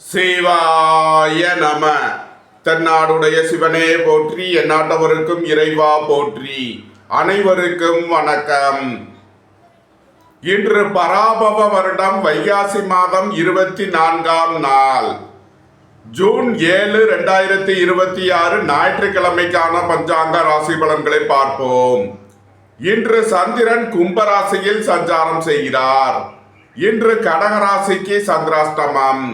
சிவாய நம. தென்னாடுடைய சிவனே போற்றி, எந்நாட்டவருக்கும் இறைவா போற்றி. அனைவருக்கும் வணக்கம். இன்று பராபவ வருடம் வைகாசி மாதம் 24ஆம் நாள், ஜூன் 7, 2026 ஞாயிற்றுக்கிழமைக்கான பஞ்சாங்க ராசி பலன்களை பார்ப்போம். இன்று சந்திரன் கும்பராசியில் சஞ்சாரம் செய்கிறார். இன்று கடகராசிக்கு சந்திராஷ்டமம்.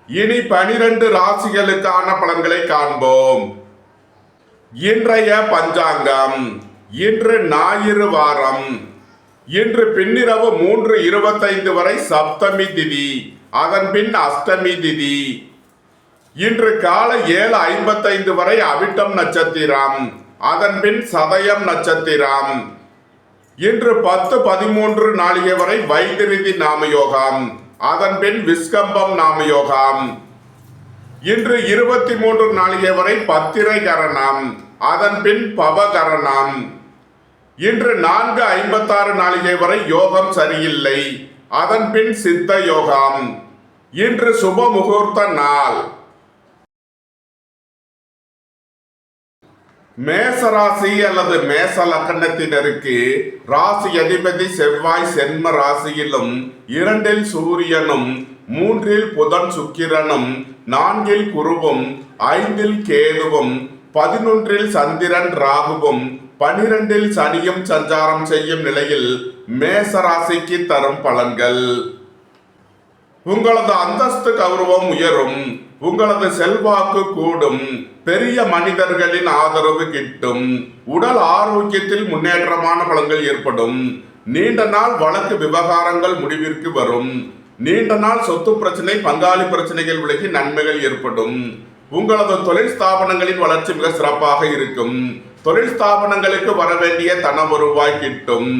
இனி 12 ராசிகளுக்கான பலன்களை காண்போம். இன்றைய பஞ்சாங்கம். இன்று ஞாயிறு வாரம். இன்று பின்னிரவு 3:25 வரை சப்தமி திதி, அதன் பின் அஷ்டமி திதி. இன்று காலை 7:55 வரை அவிட்டம் நட்சத்திரம், அதன் பின் சதயம் நட்சத்திரம். இன்று 10:13 நாளிகை வரை வைத்திருதி நாமயோகம், அதன் பின் விஸ்கம்பம் நாமயோகம். இன்று 23 நாளிகை வரை பத்திரை கரணம், அதன் பின் பவகரணம். இன்று 4:56 நாளிகை வரை யோகம் சரியில்லை, அதன் பின் சித்த யோகம். இன்று சுப முகூர்த்த நாள். மேசராசி அல்லது மேச லக்கணத்தினருக்கு ராசி அதிபதி செவ்வாய் சென்ம ராசியிலும், 2இல் சூரியனும், 3இல் புதன் சுக்கிரனும், 4இல் குருவும், 5இல் கேதுவும், 11இல் சந்திரன் ராகுவும், 12இல் சனியும் சஞ்சாரம் செய்யும் நிலையில் மேசராசிக்கு தரும் பலன்கள். உங்களது அந்தஸ்து கௌரவம் உயரும், உங்களது செல்வாக்கு கூடும், பெரிய மனிதர்களின் ஆதரவு கிட்டும், உடல் ஆரோக்கியத்தில் முன்னேற்றமான பலன்கள் ஏற்படும், நீண்ட நாள் வழக்கு விவகாரங்கள் முடிவிற்கு வரும், நீண்ட நாள் சொத்து பிரச்சனை பங்காளி பிரச்சனைகள் விலகி நன்மைகள் ஏற்படும். உங்களது தொழில் ஸ்தாபனங்களின் வளர்ச்சி மிக சிறப்பாக இருக்கும். தொழில் ஸ்தாபனங்களுக்கு வர வேண்டிய தன வருவாய் கிட்டும்.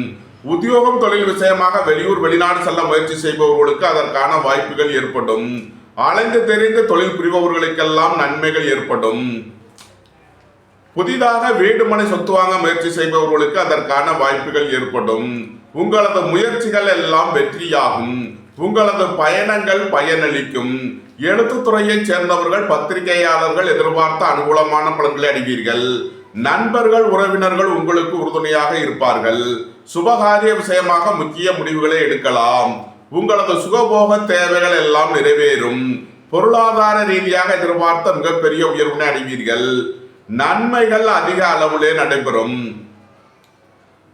உத்தியோகம் தொழில் விஷயமாக வெளியூர் வெளிநாடு செல்ல முயற்சி செய்பவர்களுக்கு அதற்கான வாய்ப்புகள் ஏற்படும். அலைந்து தெரிந்து தொழில் புரிபவர்களுக்கெல்லாம் நன்மைகள் ஏற்படும். புதிதாக வீடு மனை சொத்து வாங்க முயற்சி செய்பவர்களுக்கு அதற்கான வாய்ப்புகள் ஏற்படும். உங்களது முயற்சிகள் எல்லாம் வெற்றியாகும். உங்களது பயணங்கள் பயனளிக்கும். எழுத்துத்துறையைச் சேர்ந்தவர்கள் பத்திரிகையாளர்கள் எதிர்பார்த்த அனுகூலமான பலன்களை அடைவீர்கள். நண்பர்கள் உறவினர்கள் உங்களுக்கு உறுதுணையாக இருப்பார்கள். சுபகாரிய விஷயமாக முக்கிய முடிவுகளை எடுக்கலாம். உங்களது சுகபோக தேவைகள் எல்லாம் நிறைவேறும். பொருளாதார ரீதியாக எதிர்பார்த்த மிகப்பெரிய உயர்வினை அடைவீர்கள். நன்மைகள் அதிக அளவிலே நடைபெறும்.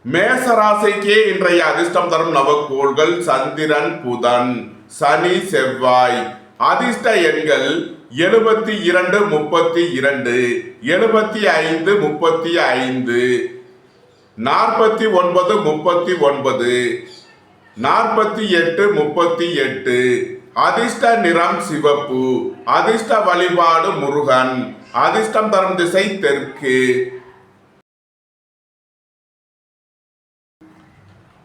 மேசராசிக்கு இன்றைய அதிர்ஷ்டம் தரும் நவக்கோள்கள் சந்திரன், புதன், சனி, செவ்வாய். அதிர்ஷ்ட எண்கள் 72, 32, 75, 35, 49, 39, 48, 38. அதிர்ஷ்ட நிறம் சிவப்பு. அதிர்ஷ்ட வழிபாடு முருகன். அதிர்ஷ்டம் தரும் திசை தெற்கு.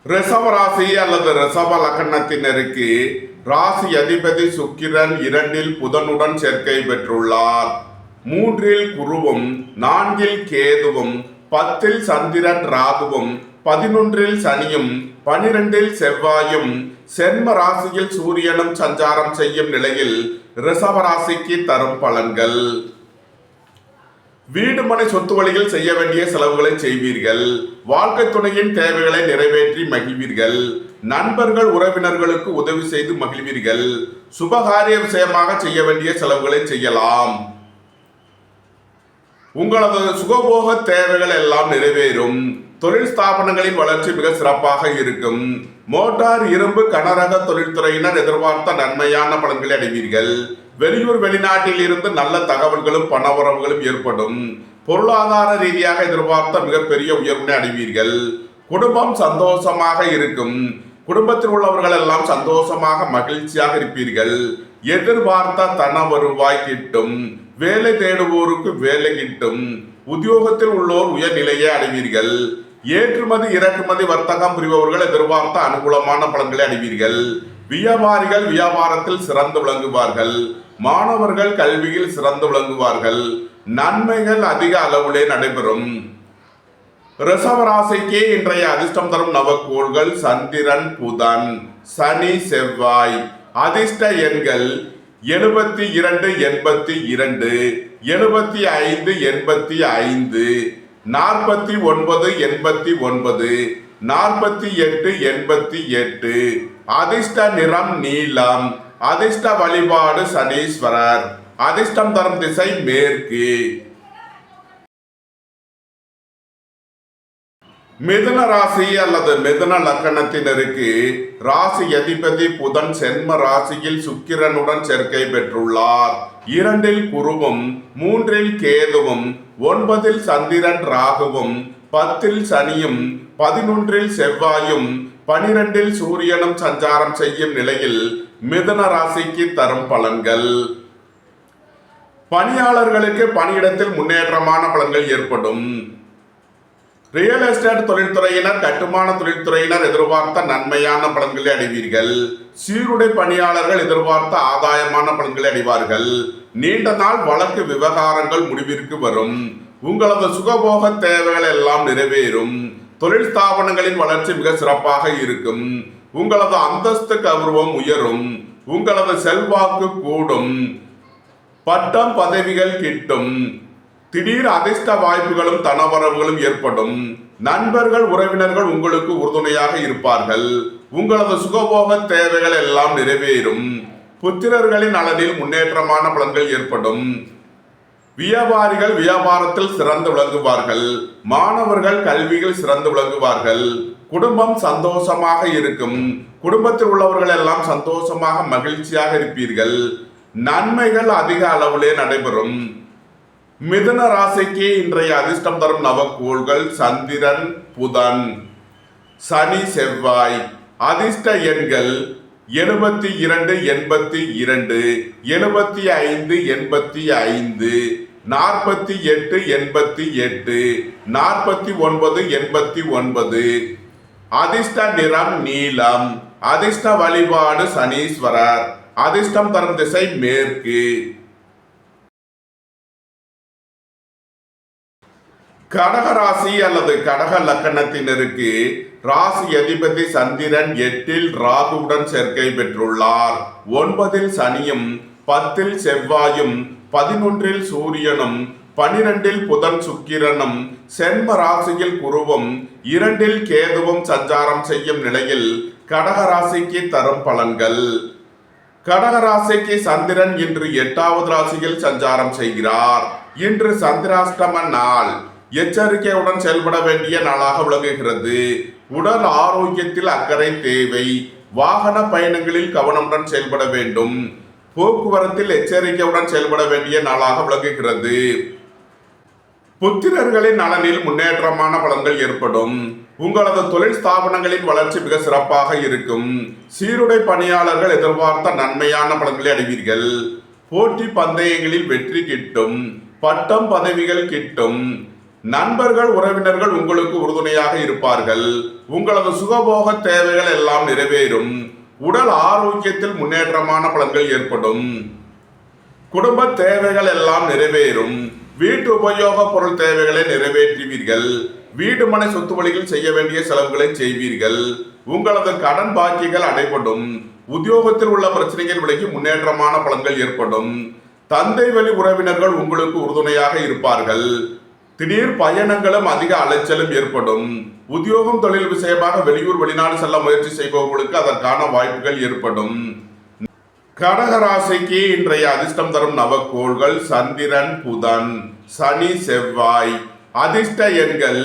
ரிஷப ராசி அல்லது ரிஷப லக்கணத்தினருக்கு ராசி அதிபதி சுக்கிரன் 2இல் புதனுடன் சேர்க்கை பெற்றுள்ளார். 3இல் குருவும், 4இல் கேதுவும், 10இல் சந்திரன் ராகுவும், 11இல் சனியும், 12இல் செவ்வாயும், சென்ம ராசியில் சூரியனும் சஞ்சாரம் செய்யும் நிலையில் ரிஷப ராசிக்கு தரும் பலன்கள். வீடு மனை சொத்து வழியில் செய்ய வேண்டிய செலவுகளை செய்வீர்கள். வாழ்க்கை துணையின் தேவைகளை நிறைவேற்றி மகிழ்வீர்கள். நண்பர்கள் உறவினர்களுக்கு உதவி செய்து மகிழ்வீர்கள். சுபகாரிய விஷயமாக செய்ய வேண்டிய செலவுகளை செய்யலாம். உங்களது சுகபோக தேவைகள் எல்லாம் நிறைவேறும். தொழில் ஸ்தாபனங்களின் வளர்ச்சி மிக சிறப்பாக இருக்கும். மோட்டார், இரும்பு, கனரக தொழில்துறையினர் எதிர்பார்த்த நன்மையான பலன்களை அடைவீர்கள். வெளியூர் வெளிநாட்டில் இருந்து நல்ல தகவல்களும் பணவரவுகளும் ஏற்படும். பொருளாதார ரீதியாக எதிர்பார்த்த மிகப்பெரிய உயர்வினை அடைவீர்கள். குடும்பம் சந்தோஷமாக இருக்கும். குடும்பத்தில் உள்ளவர்கள் எல்லாம் சந்தோஷமாக மகிழ்ச்சியாக இருப்பீர்கள். எதிர்பார்த்த தன வருவாய் கிட்டும். வேலை தேடுவோருக்கு வேலை கிட்டும். உத்தியோகத்தில் உள்ளோர் உயர்நிலையை அடைவீர்கள். ஏற்றுமதி இறக்குமதி வர்த்தகம் புரிபவர்கள் எதிர்பார்த்த அனுகூலமான பலன்களை அடைவீர்கள். வியாபாரிகள் வியாபாரத்தில் சிறந்து விளங்குவார்கள். மாணவர்கள் கல்வியில் சிறந்து விளங்குவார்கள். நன்மைகள் அதிக அளவிலே நடைபெறும். ரிஷப ராசிக்கு இன்றைய அதிர்ஷ்டம் தரும் நவக்கோள்கள் சந்திரன், புதன், சனி, செவ்வாய். அதிர்ஷ்ட எண்கள் 72 82 75 85 49 89 48 88. அதிர்ஷ்ட நிறம் நீலம். அதிர்ஷ்ட வழிபாடு சனீஸ்வரர். அதிர்ஷ்டம் தரும் திசை மேற்கு. மிதுன ராசி அல்லது மிதுன லக்கணத்தினருக்கு ராசி அதிபதி புதன் சென்ம ராசியில் சுக்கிரனுடன் சேர்க்கை பெற்றுள்ளார். 2 குருவும் 3 கேதுவும் 9 சந்திரன் ராகுவும் 10 சனியும் 11 செவ்வாயும் 12 சூரியனும் சஞ்சாரம் செய்யும் நிலையில் மிதுன ராசிக்கு தரும் பலன்கள். பணியாளர்களுக்கு பணியிடத்தில் முன்னேற்றமான பலன்கள் ஏற்படும். ரியல் எஸ்டேட் தொழில்துறையினர், கட்டுமான தொழில்துறையினர் எதிர்பார்த்த நன்மையான பலன்களை அடைவீர்கள். சீருடை பணியாளர்கள் எதிர்பார்த்த ஆதாயமான பலன்களை அடைவார்கள். நீண்ட நாள் வழக்கு விவகாரங்கள் முடிவிற்கு வரும். உங்களது சுகபோக தேவைகள் எல்லாம் நிறைவேறும். தொழில் ஸ்தாபனங்களின் வளர்ச்சி மிக சிறப்பாக இருக்கும். உங்களது அந்தஸ்து கௌரவம் உயரும். உங்களது செல்வாக்கு கூடும். பட்டம் பதவிகள் கிட்டும். திடீர் அதிர்ஷ்ட வாய்ப்புகளும் தனவரவுகளும் ஏற்படும். நண்பர்கள் உறவினர்கள் உங்களுக்கு உறுதுணையாக இருப்பார்கள். உங்களது சுகபோக தேவைகள் எல்லாம் நிறைவேறும். புத்திரர்களின் நலனில் முன்னேற்றமான பலன்கள் ஏற்படும். வியாபாரிகள் வியாபாரத்தில் சிறந்து விளங்குவார்கள். மாணவர்கள் கல்வியில் சிறந்து விளங்குவார்கள். குடும்பம் சந்தோஷமாக இருக்கும். குடும்பத்தில் உள்ளவர்கள் எல்லாம் சந்தோஷமாக மகிழ்ச்சியாக இருப்பீர்கள். நன்மைகள் அதிக அளவிலே நடைபெறும். மிதுன ராசிக்கு இன்றைய அதிர்ஷ்டம் தரும் நவக்கோள்கள் சந்திரன், புதன், சனி, செவ்வாய். அதிர்ஷ்ட எண்கள் 72 82 75 85 48 88 49 89. அதிர்ஷ்ட நிறம் நீலம். அதிர்ஷ்ட வழிபாடு சனீஸ்வரர். அதிர்ஷ்டம் தரும் திசை மேற்கு. கடகராசி அல்லது கடக லக்கணத்தினருக்கு ராசி அதிபதி சந்திரன் 8 ராகுவுடன் சேர்க்கை பெற்றுள்ளார். 9 சனியும் 10 செவ்வாயும் 11 சூரியனும் 12 புதன் சுக்கிரனும் சென்ம ராசியில் குருவும் 2 கேதுவும் சஞ்சாரம் செய்யும் நிலையில் கடகராசிக்கு தரும் பலன்கள். கடகராசிக்கு சந்திரன் இன்று 8வது ராசியில் சஞ்சாரம் செய்கிறார். இன்று சந்திராஷ்டம நாள். எச்சரிக்கையுடன் செயல்பட வேண்டிய நாளாக விளங்குகிறது. உடல் ஆரோக்கியத்தில் அக்கறை தேவை. வாகன பயணங்களில் கவனமுடன் செயல்பட வேண்டும். போக்குவரத்தில் எச்சரிக்கையுடன் செயல்பட வேண்டிய நாளாக விளங்குகிறது. புத்திரர்களின் நலனில் முன்னேற்றமான பலன்கள் ஏற்படும். உங்களது தொழில் ஸ்தாபனங்களின் வளர்ச்சி மிக சிறப்பாக இருக்கும். சீருடை பணியாளர்கள் எதிர்பார்த்த நன்மையான பலன்களை அடைவீர்கள். போட்டி பந்தயங்களில் வெற்றி கிட்டும். பட்டம் பதவிகள் கிட்டும். நண்பர்கள் உறவினர்கள் உங்களுக்கு உறுதுணையாக இருப்பார்கள். உங்களது சுகபோக தேவைகள் எல்லாம் நிறைவேறும். உடல் ஆரோக்கியத்தில் முன்னேற்றமான பலன்கள் ஏற்படும். குடும்ப தேவைகள் எல்லாம் நிறைவேறும். வீட்டு உபயோக பொருள் தேவைகளை நிறைவேற்றுவீர்கள். வீடு மனை சொத்து வழியில் செய்ய வேண்டிய செலவுகளை செய்வீர்கள். உங்களது கடன் பாக்கிகள் அடைபடும். உத்தியோகத்தில் உள்ள பிரச்சனைகள் விலகி முன்னேற்றமான பலன்கள் ஏற்படும். தந்தை வழி உறவினர்கள் உங்களுக்கு உறுதுணையாக இருப்பார்கள். திடீர் பயணங்களும் அதிக அலைச்சலும் ஏற்படும். உத்தியோகம் தொழில் விஷயமாக வெளியூர் வெளிநாடு செல்ல முயற்சி செய்பவர்களுக்கு அதற்கான வாய்ப்புகள் ஏற்படும். கடகராசிக்கு இன்றைய அதிர்ஷ்டம் தரும் நவக்கோள்கள் சந்திரன், புதன், சனி, செவ்வாய். அதிர்ஷ்ட எண்கள்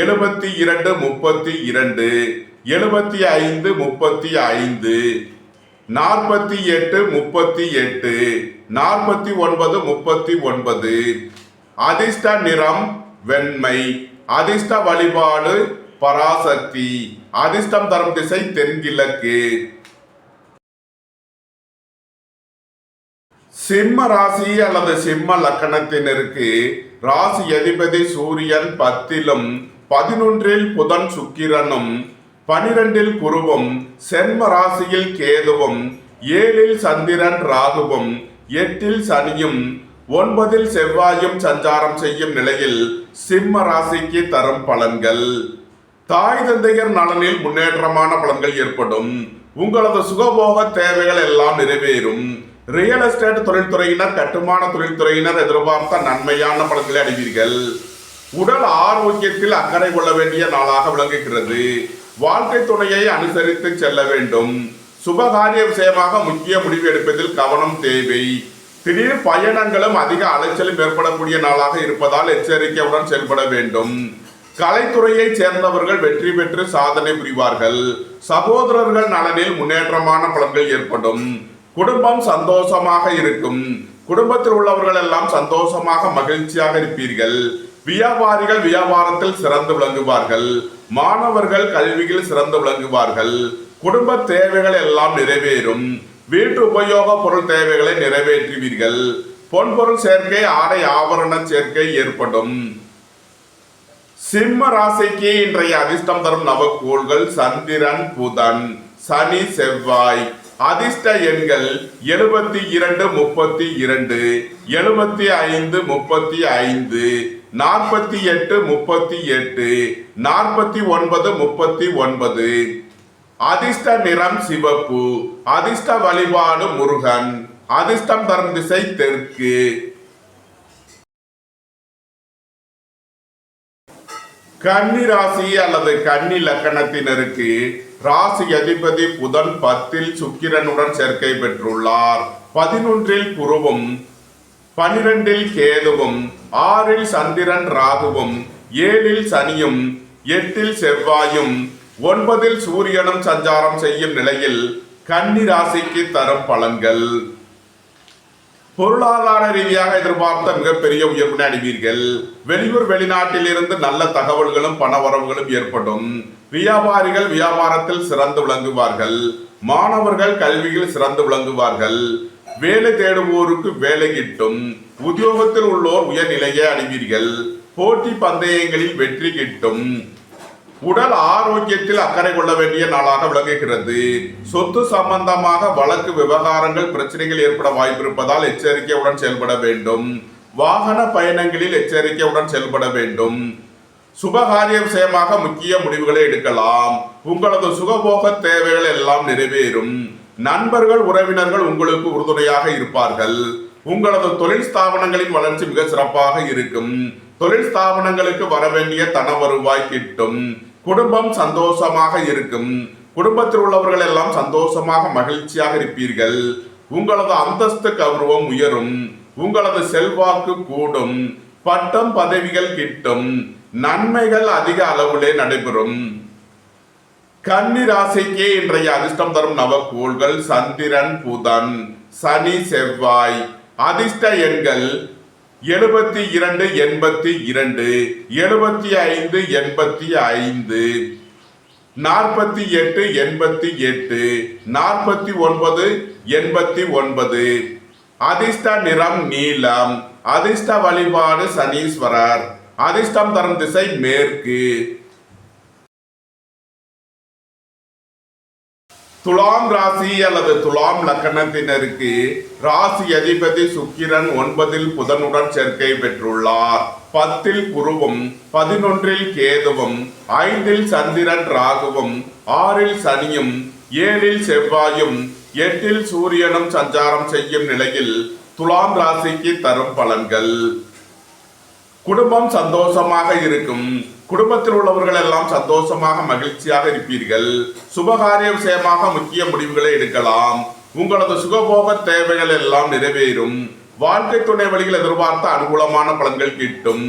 72 32 75 35 48 38 49 39. அதிர்ஷ்ட நிறம் வெண்மை. அதிர்ஷ்ட வழிபாடு பராசக்தி. அதிர்ஷ்டம் தரும் திசை தென்கிழக்கு. சிம்ம ராசி அல்லது சிம்ம லக்கணத்தினருக்கு ராசி அதிபதி சூரியன் 10 11 புதன் சுக்கிரனும் 12 குருவும் சென்ம ராசியில் கேதுவும் 7 சந்திரன் ராகுவும் 8 சனியும் 9 செவ்வாயும் சஞ்சாரம் செய்யும் நிலையில் சிம்ம ராசிக்கு தரும் பலன்கள். தாய் தந்தையர் நலனில் முன்னேற்றமான பலன்கள் ஏற்படும். உங்களது சுகபோக தேவைகள் எல்லாம் நிறைவேறும். ரியல் எஸ்டேட் தொழில்துறையினர், கட்டுமான தொழில்துறையினர் எதிர்பார்த்த நன்மையான பலன்களை அடைவீர்கள். உடல் ஆரோக்கியத்தில் அக்கறை கொள்ள வேண்டிய நாளாக விளங்குகிறது. வாழ்க்கை துணையை அனுசரித்து செல்ல வேண்டும். சுபகாரிய விஷயமாக முக்கிய முடிவு எடுப்பதில் கவனம் தேவை. திடீர் பயணங்களும் அதிக அலைச்சலும் ஏற்படக்கூடிய நாளாக இருப்பதால் எச்சரிக்கையுடன் செயல்பட வேண்டும். கலைத்துறையை சேர்ந்தவர்கள் வெற்றி பெற்று சாதனை புரிவார்கள். சகோதரர்கள் நலனில் முன்னேற்றமான பலன்கள் ஏற்படும். குடும்பம் சந்தோஷமாக இருக்கும். குடும்பத்தில் உள்ளவர்கள் எல்லாம் சந்தோஷமாக மகிழ்ச்சியாக இருப்பீர்கள். வியாபாரிகள் வியாபாரத்தில் சிறந்து விளங்குவார்கள். மாணவர்கள் கல்வியில் சிறந்து விளங்குவார்கள். குடும்ப தேவைகள் எல்லாம் நிறைவேறும். வீட்டு உபயோக பொருள் தேவைகளை நிறைவேற்றுவீர்கள். பொன்பொருள் சேர்க்கை, ஆடை ஆபரண சேர்க்கை ஏற்படும். சிம்ம ராசிக்கு இன்றைய அதிர்ஷ்டம் தரும் நவக்கோள்கள் சந்திரன், புதன், சனி, செவ்வாய். அதிர்ஷ்ட எண்கள் 72, 32, 75, 35, 48, 38, 49, 39. அதிர்ஷ்ட நிறம் சிவப்பு. அதிர்ஷ்ட வழிபாடு முருகன். அதிர்ஷ்டம் தரும் திசை தெற்கு. கன்னி ராசி அல்லது கன்னி லக்கணத்தினருக்கு ராசி அதிபதி புதன் 10 சுக்கிரனுடன் சேர்க்கை பெற்றுள்ளார். 11 குருவும், 12 கேதுவும், 6 சந்திரன் ராகுவும், 7 சனியும், 8 செவ்வாயும், 9 சூரியனும் சஞ்சாரம் செய்யும் நிலையில் கன்னி ராசிக்கு தரும் பலன்கள். பொருளாதார ரீதியாக எதிர்பார்த்த மிகப்பெரிய உயர்வினை அடைவீர்கள். வெளியூர் வெளிநாட்டில் இருந்து நல்ல தகவல்களும் பணவரவுகளும் ஏற்படும். வியாபாரிகள் வியாபாரத்தில் சிறந்து விளங்குவார்கள். மாணவர்கள் கல்வியில் சிறந்து விளங்குவார்கள். வேலை தேடுவோருக்கு வேலை கிட்டும். உத்தியோகத்தில் உள்ளோர் உயர்நிலையை அடைவீர்கள். போட்டி பந்தயங்களில் வெற்றி கிட்டும். உடல் ஆரோக்கியத்தில் அக்கறை கொள்ள வேண்டிய நாளாக விளங்குகிறது. சொத்து சம்பந்தமாக வழக்கு விவகாரங்கள் பிரச்சனைகள் ஏற்பட வாய்ப்பிருப்பதால் எச்சரிக்கையுடன் செயல்பட வேண்டும். வாகன பயணங்களில் எச்சரிக்கையுடன் செயல்பட வேண்டும். சுபகாரிய விஷயமாக முக்கிய முடிவுகளை எடுக்கலாம். உங்களது சுகபோக தேவைகள் எல்லாம் நிறைவேறும். நண்பர்கள் உறவினர்கள் உங்களுக்கு உறுதுணையாக இருப்பார்கள். உங்களது தொழில் ஸ்தாபனங்களின் வளர்ச்சி மிக சிறப்பாக இருக்கும். தொழில் ஸ்தாபனங்களுக்கு வர வேண்டிய தன வருவாய் கிட்டும். குடும்பம் சந்தோஷமாக இருக்கும். குடும்பத்தில் உள்ளவர்கள் எல்லாம் சந்தோஷமாக மகிழ்ச்சியாக இருப்பீர்கள். உங்களது அந்தஸ்து கௌரவம் உயரும். உங்களது செல்வாக்கு கூடும். பட்டம் பதவிகள் கிட்டும். நன்மைகள் அதிக அளவிலே நடைபெறும். கன்னி ராசிக்கு இன்றைய அதிர்ஷ்டம் தரும் நவக்கோள்கள் சந்திரன், புதன், சனி, செவ்வாய். அதிர்ஷ்ட எண்கள் 72, 82, 75, 85, 48, 88, 49, 89. அதிர்ஷ்ட நிறம் நீலம். அதிர்ஷ்ட வழிபாடு சனீஸ்வரர். அதிர்ஷ்டம் தரும் திசை மேற்கு. துலாம் ராசி அல்லது துலாம் லக்கணத்தினருக்கு ராசி அதிபதி சுக்கிரன் 9 புதனுடன் சேர்க்கை பெற்றுள்ளார். 10 குருவும், 11 கேதுவும், 5 சந்திரன் ராகுவும், 6 சனியும், 7 செவ்வாயும், 8 சூரியனும் சஞ்சாரம் செய்யும் நிலையில் துலாம் ராசிக்கு தரும் பலன்கள். குடும்பம் சந்தோஷமாக இருக்கும். குடும்பத்தில் உள்ளவர்கள் எல்லாம் சந்தோஷமாக மகிழ்ச்சியாக இருப்பீர்கள். சுபகாரிய விஷயமாக முக்கிய முடிவுகளை எடுக்கலாம். உங்களது சுகபோக தேவைகள் எல்லாம் நிறைவேறும். வாழ்க்கை துணை வழியில் எதிர்பார்த்த அனுகூலமான பலன்கள் கிட்டும்.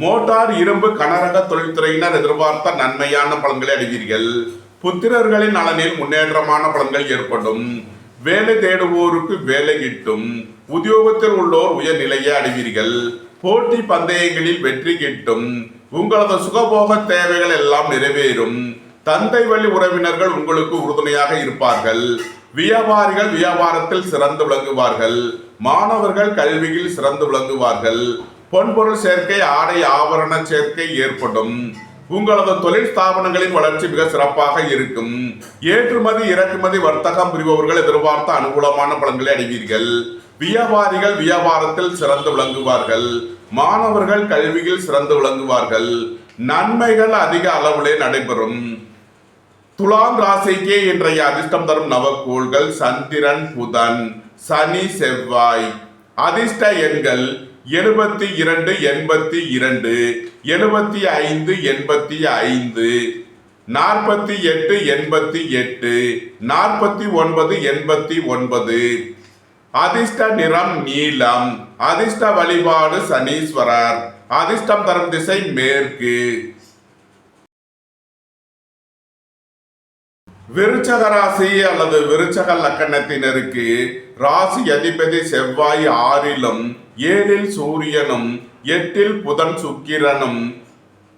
மோட்டார், இரும்பு, கனரக தொழில்துறையினர் எதிர்பார்த்த நன்மையான பலன்களை அடைவீர்கள். புத்திரர்களின் நலனில் முன்னேற்றமான பலன்கள் ஏற்படும். வேலை தேடுவோருக்கு வேலை கிட்டும். உத்தியோகத்தில் உள்ளோர் உயர்நிலையை அடைவீர்கள். போட்டி பந்தயங்களில் வெற்றி கிட்டும். உங்களது சுகபோக தேவைகள் எல்லாம் நிறைவேறும். தந்தை வழி உறவினர்கள் உங்களுக்கு உறுதுணையாக இருப்பார்கள். வியாபாரிகள் வியாபாரத்தில் சிறந்து விளங்குவார்கள். மாணவர்கள் கல்வியில் சிறந்து விளங்குவார்கள். பொன்பொருள் சேர்க்கை, ஆடை ஆபரண சேர்க்கை ஏற்படும். உங்களது தொழில் ஸ்தாபனங்களின் வளர்ச்சி மிக சிறப்பாக இருக்கும். ஏற்றுமதி இறக்குமதி வர்த்தகம் புரிபவர்கள் எதிர்பார்த்த அனுகூலமான பலன்களை அடைவீர்கள். வியாபாரிகள் வியாபாரத்தில் சிறந்து விளங்குவார்கள். மாணவர்கள் கல்வியில் சிறந்து விளங்குவார்கள். நன்மைகள் அதிக அளவிலே நடைபெறும். துலாம் ராசிக்கு இன்றைய அதிர்ஷ்டம் தரும் நவக்கோள்கள் சந்திரன், புதன், சனி செவ்வாய். அதிர்ஷ்ட எண்கள் 72 82 75 85 48 88 49 89. அதிர்ஷ்ட நிறம் நீலம். அதிர்ஷ்ட வழிபாடு சனீஸ்வரர். அதிர்ஷ்டம் தரும் திசை மேற்கு. விருச்சக ராசி அல்லது விருச்சக லக்கணத்தினருக்கு ராசி அதிபதி செவ்வாய் 6லும் 7ல் சூரியனும் 8ல் புதன் சுக்கிரனும்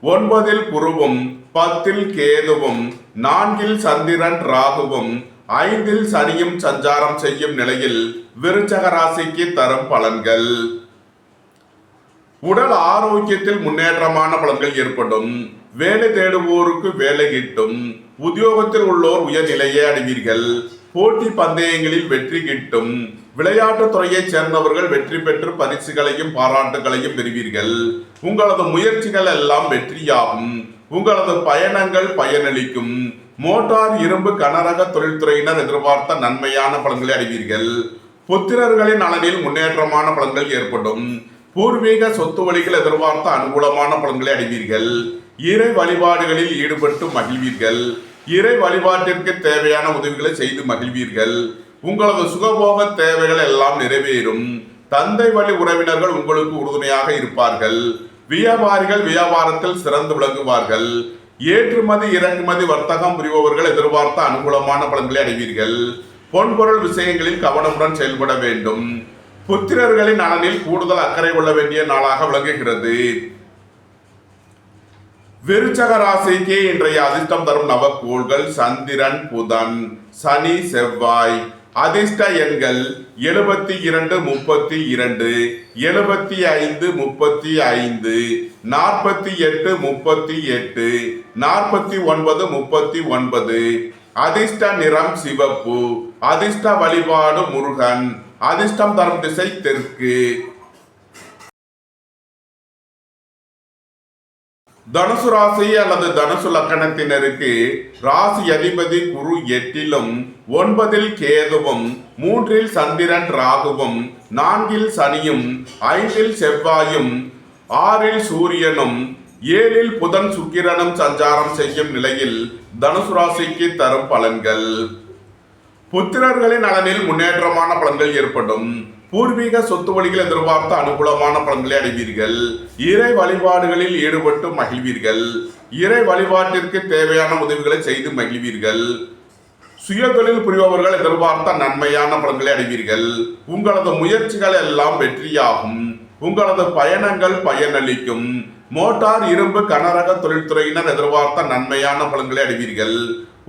9ல் குருவும் 10ல் கேதுவும் 4ல் சந்திரன் ராகுவும் 5ல் சனியும் சஞ்சாரம் செய்யும் நிலையில் விருச்சக ராசிக்கு தரும் பலன்கள். உடல் ஆரோக்கியத்தில் முன்னேற்றமான பலன்கள் ஏற்படும். வேலை தேடுவோருக்கு வேலை கிட்டும். உத்தியோகத்தில் உள்ளோர் உயர்நிலையை அடைவீர்கள். போட்டி பந்தயங்களில் வெற்றி கிட்டும். விளையாட்டுத் துறையைச் சேர்ந்தவர்கள் வெற்றி பெற்று பரிசுகளையும் பாராட்டுகளையும் பெறுவீர்கள். உங்களது முயற்சிகள் எல்லாம் வெற்றியாகும். உங்களது பயணங்கள் பயனளிக்கும். மோட்டார் இரும்பு கனரக தொழில்துறையினர் எதிர்பார்த்த நன்மையான பலன்களை அடைவீர்கள். புத்திரர்களின் நலனில் முன்னேற்றமான பலன்கள் ஏற்படும். பூர்வீக சொத்து வழிகள் எதிர்பார்த்த அனுகூலமான பலன்களை அடைவீர்கள். இறை வழிபாடுகளில் ஈடுபட்டு மகிழ்வீர்கள். இறை வழிபாட்டிற்கு தேவையான உதவிகளை செய்து மகிழ்வீர்கள். உங்களது சுகபோக தேவைகள் எல்லாம் நிறைவேறும். தந்தை வழி உறவினர்கள் உங்களுக்கு உறுதுணையாக இருப்பார்கள். வியாபாரிகள் வியாபாரத்தில் சிறந்து விளங்குவார்கள். ஏற்றுமதி இறக்குமதி வர்த்தகம் புரிபவர்கள் எதிர்பார்த்த அனுகூலமான பலன்களை அடைவீர்கள். பொன்பொருள் விஷயங்களில் கவனமுடன் செயல்பட வேண்டும். புத்திரர்களின் நலனில் கூடுதல் அக்கறை கொள்ள வேண்டிய நாளாக விளங்குகிறது. விருச்சக ராசிக்கு இன்றைய அதிர்ஷ்டம் தரும் நவக்கோள்கள் சந்திரன் புதன் சனி செவ்வாய். அதிர்ஷ்ட எண்கள் 72 32 75 35 48 38 49 39. அதிர்ஷ்ட நிறம் சிவப்பு. அதிர்ஷ்ட வழிபாடு முருகன். அதிர்ஷ்டம் தரும் திசை தெற்கு. தனுசு ராசி அல்லது தனுசு லக்கணத்தினருக்கு ராசி அதிபதி குரு 8லும் 9ல் கேதுவும் 3ல் சந்திரன் ராகுவும் 4ல் சனியும் 5ல் செவ்வாயும் 6ல் சூரியனும் 7ல் புதன் சுக்கிரனும் சஞ்சாரம் செய்யும் நிலையில் தனுசு ராசிக்கு தரும் பலன்கள். புத்திரர்களின் நலனில் முன்னேற்றமான பலன்கள் ஏற்படும். பூர்வீக சொத்து வழிகள் எதிர்பார்த்த அனுகூலமான பலன்களை அடைவீர்கள். இறை வழிபாடுகளில் ஈடுபட்டு மகிழ்வீர்கள். இறை வழிபாட்டிற்கு தேவையான உதவிகளை செய்து மகிழ்வீர்கள். சுய தொழில் புரிபவர்கள் எதிர்பார்த்த நன்மையான பலன்களை அடைவீர்கள். உங்களது முயற்சிகள் எல்லாம் வெற்றியாகும். உங்களது பயணங்கள் பயனளிக்கும். மோட்டார் இரும்பு கனரக தொழில்துறையினர் எதிர்பார்த்த நன்மையான பலன்களை அடைவீர்கள்.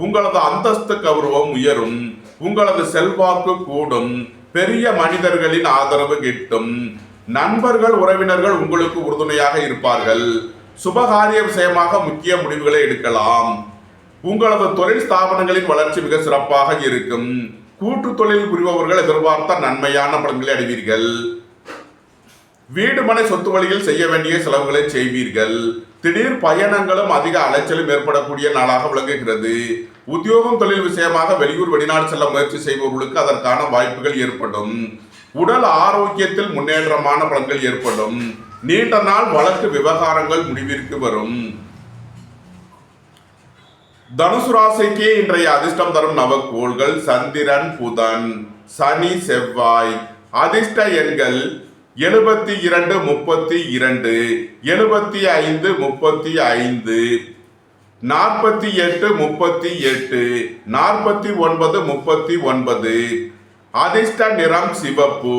உங்களது அந்தஸ்து கௌரவம் உயரும். உங்களது செல்வாக்கு கூடும். பெரிய மனிதர்களின் ஆதரவு கிட்டும். நண்பர்கள் உறவினர்கள் உங்களுக்கு உறுதுணையாக இருப்பார்கள். சுபகாரிய விஷயமாக முக்கிய முடிவுகளை எடுக்கலாம். உங்களது தொழில் ஸ்தாபனங்களின் வளர்ச்சி மிக சிறப்பாக இருக்கும். கூட்டு தொழில் புரிபவர்கள் எதிர்பார்த்த நன்மையான பலன்களை அடைவீர்கள். வீடு மனை சொத்து வழியில் செய்ய வேண்டிய செலவுகளை செய்வீர்கள். திடீர் பயணங்களும் அதிக அலைச்சலும் ஏற்படக்கூடிய நாளாக விளங்குகிறது. உத்தியோகம் தொழில் விஷயமாக வெளியூர் வெளிநாடு செல்ல முயற்சி செய்பவர்களுக்கு அதற்கான வாய்ப்புகள் ஏற்படும். உடல் ஆரோக்கியத்தில் முன்னேற்றமான பலன்கள் ஏற்படும். நீண்ட நாள் வழக்கு விவகாரங்கள் முடிவிற்கு வரும். தனுசு ராசிக்கு இன்றைய அதிர்ஷ்டம் தரும் நவக்கோள்கள் சந்திரன் புதன் சனி செவ்வாய். அதிர்ஷ்ட எண்கள் 72 32 75 35 48 38 49 39. அதிர்ஷ்ட நிறம் சிவப்பு.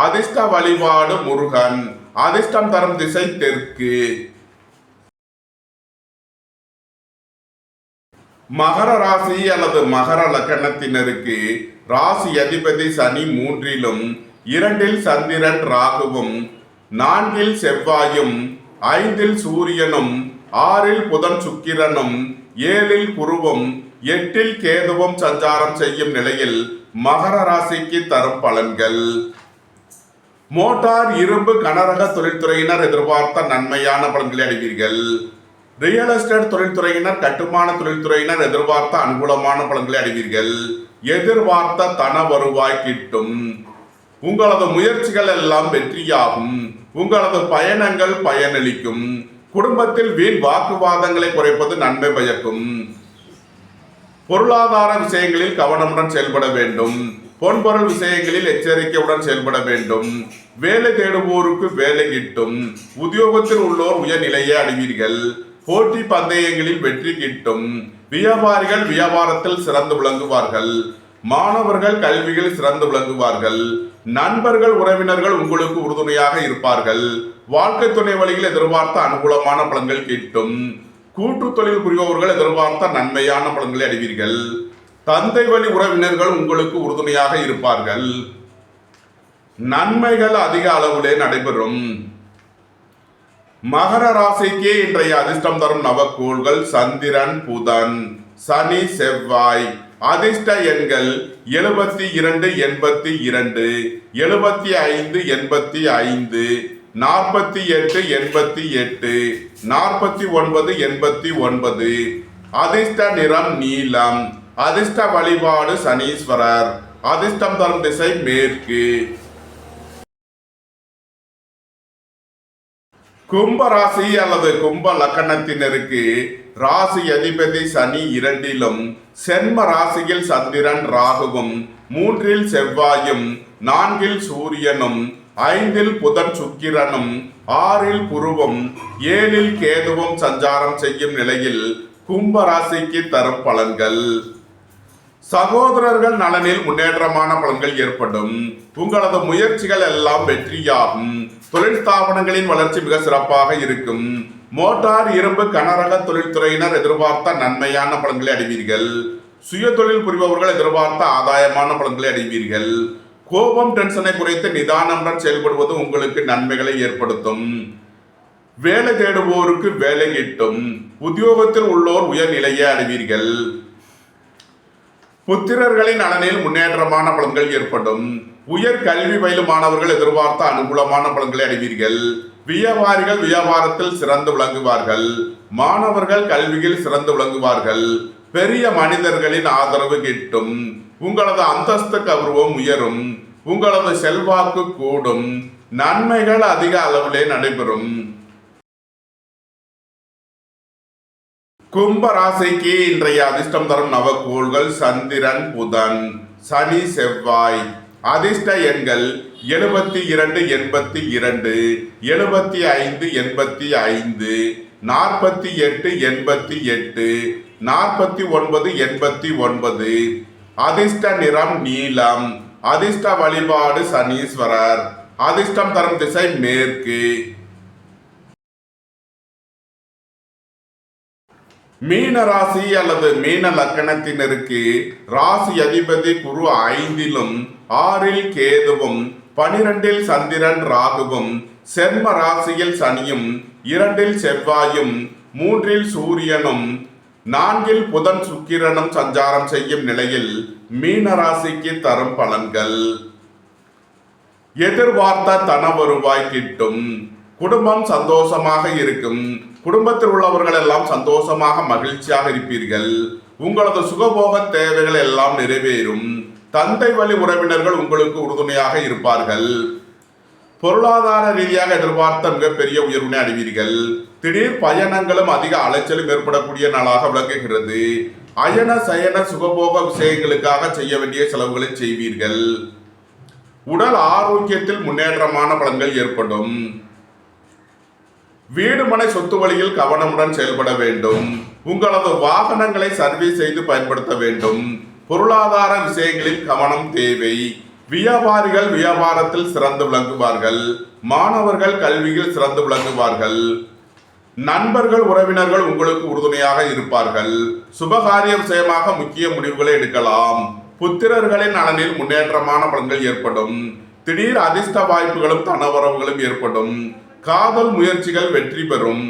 அதிர்ஷ்ட வழிபாடு முருகன். அதிர்ஷ்டம் தரும் திசை தெற்கு. மகர ராசி அல்லது மகர லக்கணத்தினருக்கு ராசி அதிபதி சனி 3லும் 2ல் சந்திரன் ராகுவும் 4ல் செவ்வாயும் 5ல் சூரியனும் 6ல் புதன் சுக்கிரனும் 7ல் குருவும் 8ல் கேதுவும் சஞ்சாரம் செய்யும் நிலையில் மகர ராசிக்கு தரும் பலன்கள். மோட்டார் இரும்பு கனரக தொழில்துறையினர் எதிர்பார்த்த நன்மையான பலன்களை அடைவீர்கள். ரியல் எஸ்டேட் தொழில்துறையினர் கட்டுமான தொழில்துறையினர் எதிர்பார்த்த அனுகூலமான பலன்களை அடைவீர்கள். எதிர்பார்த்த தன வருவாய் கிட்டும். உங்களது முயற்சிகள் எல்லாம் வெற்றியாகும். உங்களது பயணங்கள் பயனளிக்கும். குடும்பத்தில் வீண் வாக்குவாதங்களை குறைப்பது நன்மை பயக்கும். பொருளாதார விஷயங்களில் கவனமுடன் செயல்பட வேண்டும். பொன்பொருள் விஷயங்களில் எச்சரிக்கையுடன் செயல்பட வேண்டும். வேலை தேடுவோருக்கு வேலை கிட்டும். உத்தியோகத்தில் உள்ளோர் உயர்நிலையை அடைவீர்கள். போட்டி பந்தயங்களில் வெற்றி கிட்டும். வியாபாரிகள் வியாபாரத்தில் சிறந்து விளங்குவார்கள். மாணவர்கள் கல்வியில் சிறந்து விளங்குவார்கள். நண்பர்கள் உறவினர்கள் உங்களுக்கு உறுதுணையாக இருப்பார்கள். வாழ்க்கை துணை வழியில் எதிர்பார்த்த அனுகூலமான பலன்கள் கிட்டும். கூட்டு தொழில் புரிபவர்கள் எதிர்பார்த்த நன்மையான பலன்களை அடைவீர்கள். தந்தை வழி உறவினர்கள் உங்களுக்கு உறுதுணையாக இருப்பார்கள். நன்மைகள் அதிக அளவிலே நடைபெறும். மகர ராசிக்கு இன்றைய அதிர்ஷ்டம் தரும் நவக்கோள்கள் சந்திரன், புதன், சனி, செவ்வாய். அதிர்ஷ்ட எண்கள் 72, 82, 75, 85, 48, 88, 49, 89. அதிர்ஷ்ட நிறம் நீலம். அதிர்ஷ்ட வழிபாடு சனீஸ்வரர். அதிர்ஷ்டம் தரும் திசை மேற்கு. கும்ப ராசி அல்லது கும்ப லக்கணத்தினருக்கு ராசி அதிபதி சனி 2லும், சென்ம ராசியில் சந்திரன் ராகுவும், 3ல் செவ்வாயும், 4ல் சூரியனும், 5ல் புதன் சுக்கிரனும், 6ல் குருவும், 7ல் கேதுவும் சஞ்சாரம் செய்யும் நிலையில் கும்ப ராசிக்கு தரும் பலன்கள். சகோதரர்கள் நலனில் முன்னேற்றமான பலன்கள் ஏற்படும். உங்களது முயற்சிகள் எல்லாம் வெற்றியாகும். தொழில் ஸ்தாபனங்களின் வளர்ச்சி மிக சிறப்பாக இருக்கும். மோட்டார், இரும்பு, கனரக தொழில்துறையினர் எதிர்பார்த்த நன்மையான பலன்களை அடைவீர்கள். சுய தொழில் புரிபவர்கள் எதிர்பார்த்த ஆதாயமான பலன்களை அடைவீர்கள். கோபம், டென்ஷனை குறைத்து நிதானமுடன் செயல்படுவது உங்களுக்கு நன்மைகளை ஏற்படுத்தும். வேலை தேடுவோருக்கு வேலை கிட்டும். உத்தியோகத்தில் உள்ளோர் உயர்நிலையை அடைவீர்கள். புத்திரர்களின் நலனில் முன்னேற்றமான பலன்கள் ஏற்படும். உயர் கல்வி பயிலும் மாணவர்கள் எதிர்பார்த்த அனுகூலமான பலன்களை அடைவீர்கள். வியாபாரிகள் வியாபாரத்தில் சிறந்து விளங்குவார்கள். மாணவர்கள் கல்வியில் சிறந்து விளங்குவார்கள். பெரிய மனிதர்களின் ஆதரவு கிட்டும். உங்களது அந்தஸ்து கௌரவம் உயரும். உங்களது செல்வாக்கு கூடும். நன்மைகள் அதிக அளவிலே நடைபெறும். கும்ப ராசிக்கு இன்றைய அதிர்ஷ்டம் தரும் நவக்கோள்கள் சந்திரன், புதன், சனி, செவ்வாய். அதிர்ஷ்ட எண்கள் 72, 82, 75, 85, 48, 88, 49, 89. அதிர்ஷ்ட நிறம் நீலம். அதிர்ஷ்ட வழிபாடு சனீஸ்வரர். அதிர்ஷ்டம் தரும் திசை மேற்கு. மீன ராசி அல்லது மீன லக்கணத்தினருக்கு ராசி அதிபதி குரு 5லும், 6ல் கேதுவும், 12ல் சந்திரன் ராகுவும், சென்ம ராசியில் சனியும், 2ல் செவ்வாயும், 3ல் சூரியனும், 4ல் புதன் சுக்கிரனும் சஞ்சாரம் செய்யும் நிலையில் மீன ராசிக்கு தரும் பலன்கள். எதிர்பார்த்த தன வருவாய் கிட்டும். குடும்பம் சந்தோஷமாக இருக்கும். குடும்பத்தில் உள்ளவர்கள் எல்லாம் சந்தோஷமாக மகிழ்ச்சியாக இருப்பீர்கள். உங்களது சுகபோக தேவைகள் எல்லாம் நிறைவேறும். தந்தை வழி உறவினர்கள் உங்களுக்கு உறுதுணையாக இருப்பார்கள். பொருளாதார ரீதியாக எதிர்பார்த்த மிகப்பெரிய உயர்வினை அடைவீர்கள். திடீர் பயணங்களும் அதிக அலைச்சலும் ஏற்படக்கூடிய நாளாக விளங்குகிறது. அயன சயன சுகபோக விஷயங்களுக்காக செய்ய வேண்டிய செலவுகளை செய்வீர்கள். உடல் ஆரோக்கியத்தில் முன்னேற்றமான பலன்கள் ஏற்படும். வீடு மனை சொத்து வழியில் கவனமுடன் செயல்பட வேண்டும். உங்களது வாகனங்களை சர்வீஸ் செய்து பயன்படுத்த வேண்டும். பொருளாதார விஷயங்களில் கவனம் தேவை. வியாபாரிகள் வியாபாரத்தில் சிறந்து விளங்குவார்கள். மாணவர்கள் கல்வியில் சிறந்து விளங்குவார்கள். நண்பர்கள் உறவினர்கள் உங்களுக்கு உறுதுணையாக இருப்பார்கள். சுபகாரிய விஷயமாக முக்கிய முடிவுகளை எடுக்கலாம். புத்திரர்களின் நலனில் முன்னேற்றமான பலன்கள் ஏற்படும். திடீர் அதிர்ஷ்ட வாய்ப்புகளும் தனவரவுகளும் ஏற்படும். காதல் முயற்சிகள் வெற்றி பெறும்.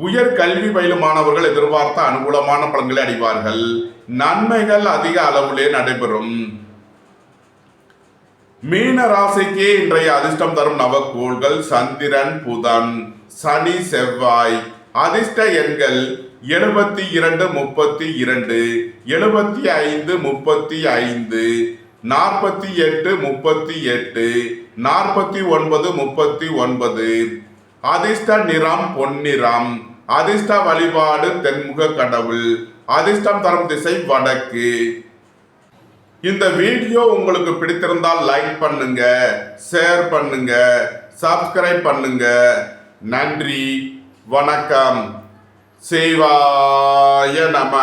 உயர் கல்வி பயிலும் மாணவர்கள் எதிர்பார்த்த அனுகூலமான பலன்களை அடைவார்கள். நன்மைகள் அதிக அளவிலே நடைபெறும். மீன ராசிக்கு இன்றைய அதிர்ஷ்டம் தரும் நவக்கோள்கள் சந்திரன், புதன், சனி, செவ்வாய். அதிர்ஷ்ட எண்கள் 72, 32, 75, 35, 48 38 49 39. அதிர்ஷ்ட நிறம் பொன்னிறம். அதிர்ஷ்ட வழிபாடு தென்முக கடவுள். அதிர்ஷ்டம் தரும் திசை வடக்கு. இந்த வீடியோ உங்களுக்கு பிடித்திருந்தால் லைக் பண்ணுங்க, ஷேர் பண்ணுங்க, சப்ஸ்கிரைப் பண்ணுங்க. நன்றி, வணக்கம். சிவாய நம.